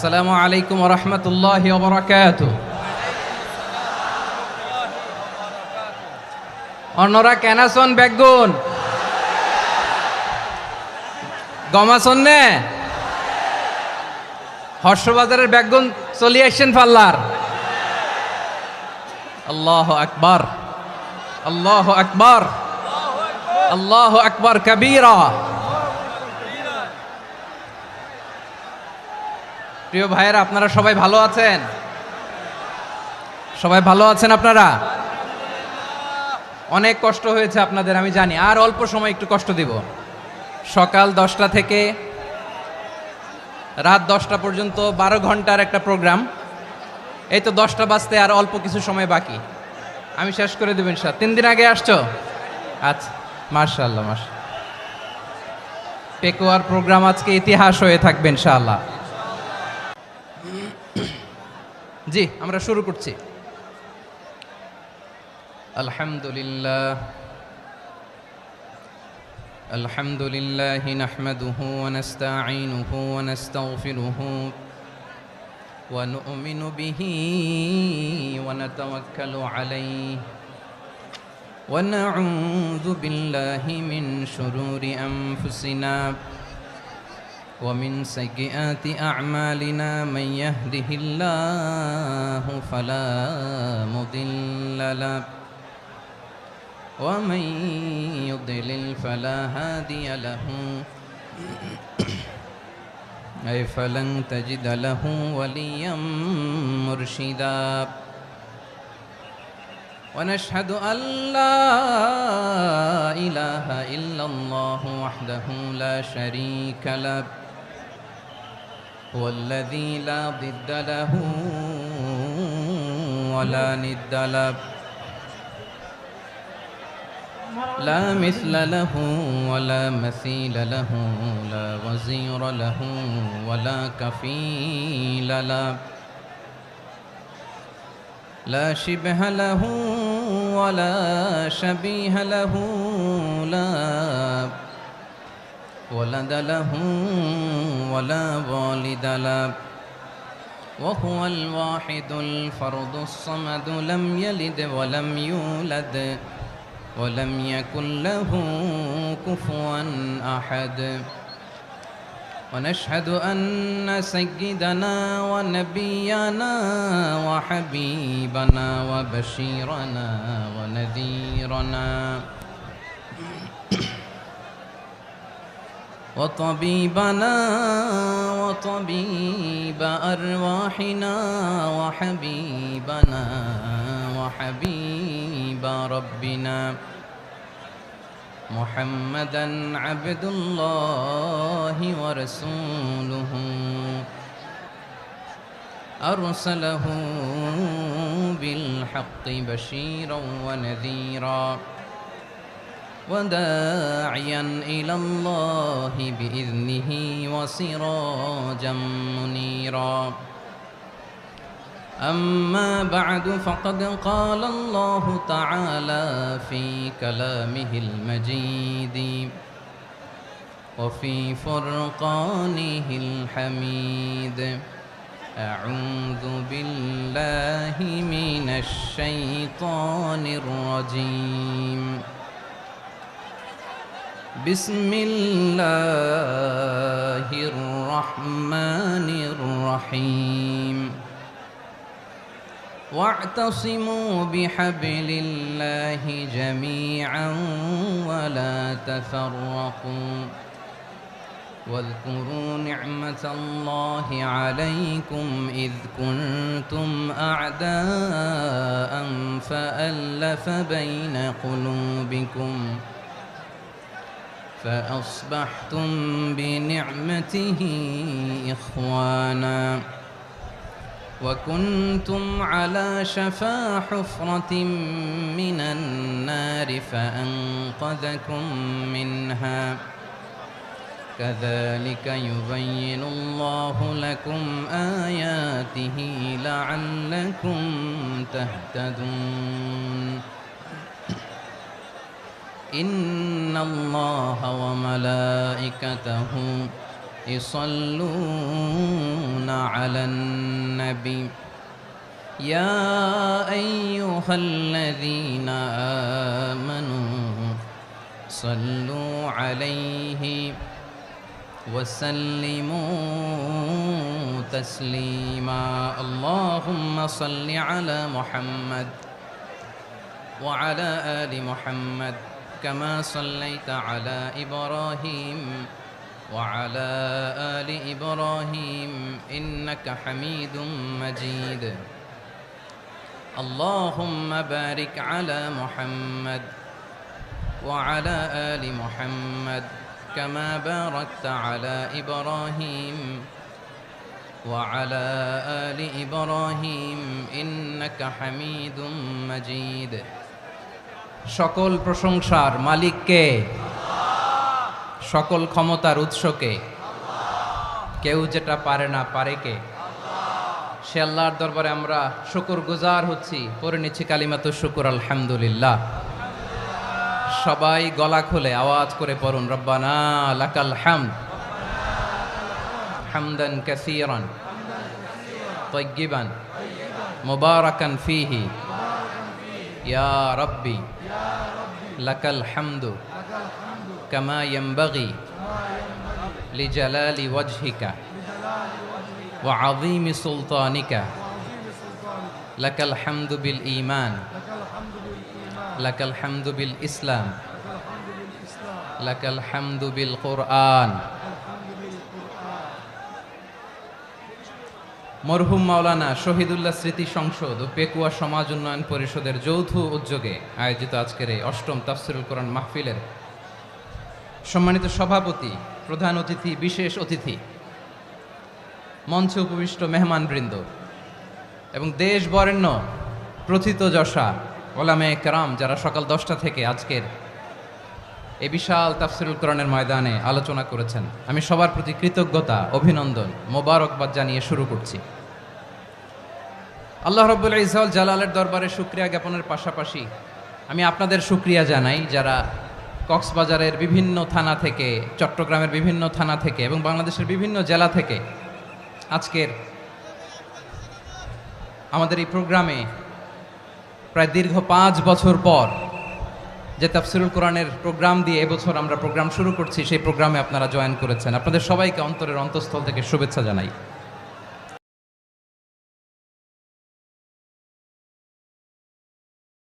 আসসালামু আলাইকুম ওয়া রাহমাতুল্লাহি ওয়া বারাকাতুহু। অন্যরা কেনাসন বেগুন গমাসন নে হর্ষবাজারের বেগুন চলি আসছেন পাল্লার। আল্লাহু আকবার, আল্লাহু আকবার, আল্লাহু আকবার কাবীরা। প্রিয় ভাইয়েরা, আপনারা সবাই ভালো আছেন? সবাই ভালো আছেন আপনারা? অনেক কষ্ট হয়েছে আপনাদের আমি জানি, আর অল্প সময় একটু কষ্ট দিব। সকাল 10টা থেকে রাত 10টা পর্যন্ত 12 ঘন্টার একটা প্রোগ্রাম। এই তো 10টা বাজতে আর অল্প কিছু সময় বাকি, আমি শেষ করে দেবেন। 3 দিন আগে আসছো? আচ্ছা, মাশাআল্লাহ মাশাআল্লাহ। পেকুয়ার প্রোগ্রাম আজকে ইতিহাস হয়ে থাকবে ইনশাআল্লাহ। জি, আমরা শুরু করছি। আলহামদুলিল্লাহ আলহামদুলিল্লাহ নাহমাদুহু ওয়া নাস্তাঈনুহু ওয়া নাস্তাগফিরুহু ওয়া নু'মিনু বিহি ওয়া নাতাওয়াক্কালু আলাইহি ওয়া নাউযু বিল্লাহি মিন শুরুরি আনফুসিনা ومن سيئات أعمالنا من يهده الله فلا مضل له ومن يضلل فلا هادي له أي فلن تجد له وليا مرشدا ونشهد أن لا إله إلا الله وحده لا شريك له هو الذي لا ضد له ولا ند له لا مثل له ولا مثيل له لا وزير له ولا كفيل له لا شبه له ولا شبيه له لا ولد له ولا والد له وهو الواحد الفرد الصمد لم يلد ولم يولد ولم يكن له كفوا أحد ونشهد أن سيدنا ونبينا وحبيبنا وبشيرنا ونذيرنا وطبيبنا وطبيب أرواحنا وحبيبنا وحبيب ربنا محمدا عبد الله ورسوله أرسله بالحق بشيرا ونذيرا وداعيا إلى الله بإذنه وسراجا منيرا أما بعد فقد قال الله تعالى في كلامه المجيد وفي فرقانه الحميد أعوذ بالله من الشيطان الرجيم بسم الله الرحمن الرحيم واعتصموا بحبل الله جميعا ولا تفرقوا واذكروا نعمة الله عليكم إذ كنتم أعداء فألف بين قلوبكم فأصبحتم بنعمته إخوانا وكنتم على شفا حفرة من النار فأنقذكم منها كذلك يبين الله لكم آياته لعلكم تهتدون إن الله وملائكته يصلون على النبي يا أيها الذين آمنوا صلوا عليه وسلموا تسليما اللهم صل على محمد وعلى آل محمد كما صليت على إبراهيم وعلى آل إبراهيم إنك حميد مجيد اللهم بارك على محمد وعلى آل محمد كما باركت على إبراهيم وعلى آل إبراهيم إنك حميد مجيد সকল প্রশংসার মালিক কে? সকল ক্ষমতার উৎস কে? কেউ যেটা পারে না পারে কে? সে আল্লাহর দরবারে আমরা শুকরগুজার হচ্ছি, পড়ে নিচ্ছি কালিমাতুশ শুকর আলহামদুলিল্লাহ। সবাই গলা খুলে আওয়াজ করে পড়ুন, রব্বানা লাকাল হামদ হামদান কাসীরান তাইয়্যিবান মুবারাকান ফীহি ইয়া রাব্বি লাকাল হামদু কামা ইয়ানবাগি লিজালালি ওয়াজহিকা ওয়া আযীমি সুলতানিকা লাকাল হামদু বিল ঈমান লাকাল হামদু বিল ইসলাম লাকাল হামদু বিল কুরআন। মরহুম মাওলানা শহীদুল্লাহ স্মৃতি সংসদ ও পেকুয়া সমাজ উন্নয়ন পরিষদের যৌথ উদ্যোগে আয়োজিত আজকের এই অষ্টম তাফসিরুল কোরআন মাহফিলের সম্মানিত সভাপতি, প্রধান অতিথি, বিশেষ অতিথি, মঞ্চে উপবিষ্ট মেহমানবৃন্দ এবং দেশ বরেণ্য প্রথিতযশা ওলামায়ে কেরাম যারা সকাল 10টা থেকে আজকের এই বিশাল তাফসিরুল কোরআনের ময়দানে আলোচনা করেছেন, আমি সবার প্রতি কৃতজ্ঞতা, অভিনন্দন, মোবারকবাদ জানিয়ে শুরু করছি। আল্লাহ রাব্বুল ইজ্জত জালালের দরবারে শুকরিয়া জ্ঞাপনের পাশাপাশি আমি আপনাদের শুকরিয়া জানাই যারা কক্সবাজারের বিভিন্ন থানা থেকে, চট্টগ্রামের বিভিন্ন থানা থেকে এবং বাংলাদেশের বিভিন্ন জেলা থেকে আজকের আমাদের এই প্রোগ্রামে প্রায় দীর্ঘ 5 বছর পর যে তাফসিরুল কোরআনের প্রোগ্রাম দিয়ে এবছর আমরা প্রোগ্রাম শুরু করছি, সেই প্রোগ্রামে আপনারা জয়েন করেছেন। আপনাদের সবাইকে অন্তরের অন্তঃস্থল থেকে শুভেচ্ছা জানাই।